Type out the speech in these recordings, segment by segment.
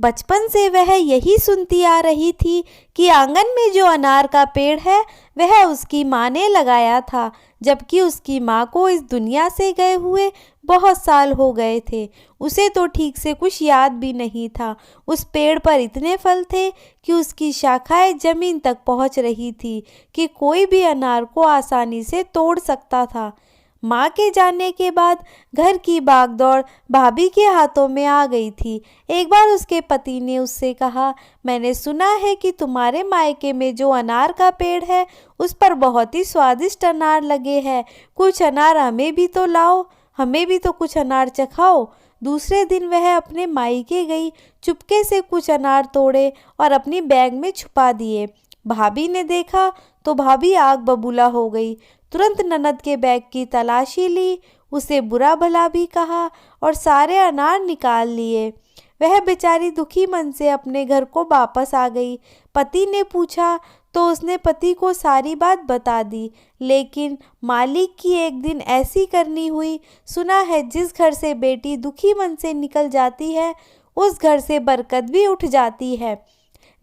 बचपन से वह यही सुनती आ रही थी कि आंगन में जो अनार का पेड़ है वह उसकी माँ ने लगाया था, जबकि उसकी माँ को इस दुनिया से गए हुए बहुत साल हो गए थे। उसे तो ठीक से कुछ याद भी नहीं था। उस पेड़ पर इतने फल थे कि उसकी शाखाएं जमीन तक पहुँच रही थी कि कोई भी अनार को आसानी से तोड़ सकता था। माँ के जाने के बाद घर की भागदौड़ भाभी के हाथों में आ गई थी। एक बार उसके पति ने उससे कहा, मैंने सुना है कि तुम्हारे मायके में जो अनार का पेड़ है उस पर बहुत ही स्वादिष्ट अनार लगे हैं। कुछ अनार हमें भी तो लाओ, हमें भी तो कुछ अनार चखाओ। दूसरे दिन वह अपने मायके गई, चुपके से कुछ अनार तोड़े और अपनी बैग में छुपा दिए। भाभी ने देखा तो भाभी आग बबूला हो गई। तुरंत ननद के बैग की तलाशी ली, उसे बुरा भला भी कहा और सारे अनार निकाल लिए। वह बेचारी दुखी मन से अपने घर को वापस आ गई। पति ने पूछा तो उसने पति को सारी बात बता दी, लेकिन मालिक की एक दिन ऐसी करनी हुई। सुना है जिस घर से बेटी दुखी मन से निकल जाती है उस घर से बरकत भी उठ जाती है।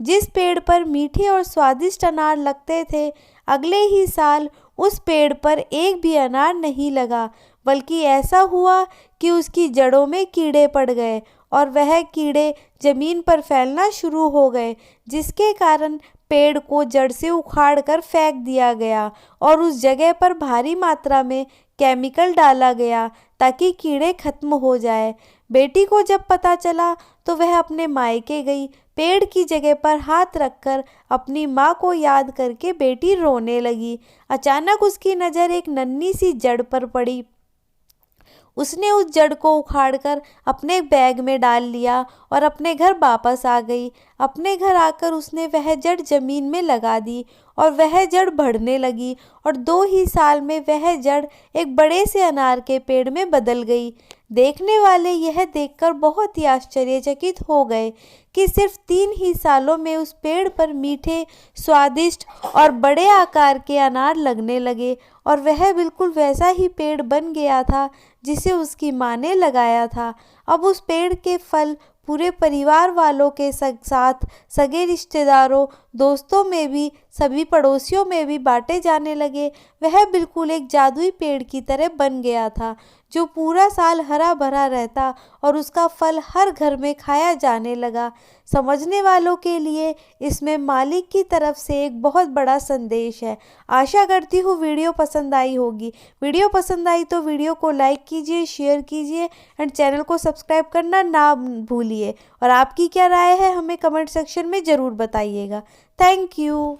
जिस पेड़ पर मीठे और स्वादिष्ट अनार लगते थे, अगले ही साल उस पेड़ पर एक भी अनार नहीं लगा, बल्कि ऐसा हुआ कि उसकी जड़ों में कीड़े पड़ गए और वह कीड़े जमीन पर फैलना शुरू हो गए, जिसके कारण पेड़ को जड़ से उखाड़ कर फेंक दिया गया और उस जगह पर भारी मात्रा में केमिकल डाला गया ताकि कीड़े खत्म हो जाए। बेटी को जब पता चला तो वह अपने मायके गई। पेड़ की जगह पर हाथ रखकर अपनी माँ को याद करके बेटी रोने लगी। अचानक उसकी नज़र एक नन्ही सी जड़ पर पड़ी। उसने उस जड़ को उखाड़कर अपने बैग में डाल लिया और अपने घर वापस आ गई। अपने घर आकर उसने वह जड़ जमीन में लगा दी और वह जड़ बढ़ने लगी और 2 ही साल में वह जड़ एक बड़े से अनार के पेड़ में बदल गई। देखने वाले यह देखकर बहुत ही आश्चर्यचकित हो गए कि सिर्फ 3 ही सालों में उस पेड़ पर मीठे, स्वादिष्ट और बड़े आकार के अनार लगने लगे और वह बिल्कुल वैसा ही पेड़ बन गया था जिसे उसकी माँ ने लगाया था। अब उस पेड़ के फल पूरे परिवार वालों के साथ सगे रिश्तेदारों, दोस्तों में भी, सभी पड़ोसियों में भी बांटे जाने लगे। वह बिल्कुल एक जादुई पेड़ की तरह बन गया था जो पूरा साल हरा भरा रहता और उसका फल हर घर में खाया जाने लगा। समझने वालों के लिए इसमें मालिक की तरफ से एक बहुत बड़ा संदेश है। आशा करती हूँ वीडियो पसंद आई होगी। वीडियो पसंद आई तो वीडियो को लाइक कीजिए, शेयर कीजिए एंड चैनल को सब्सक्राइब करना ना भूलिए। और आपकी क्या राय है हमें कमेंट सेक्शन में ज़रूर बताइएगा। Thank you.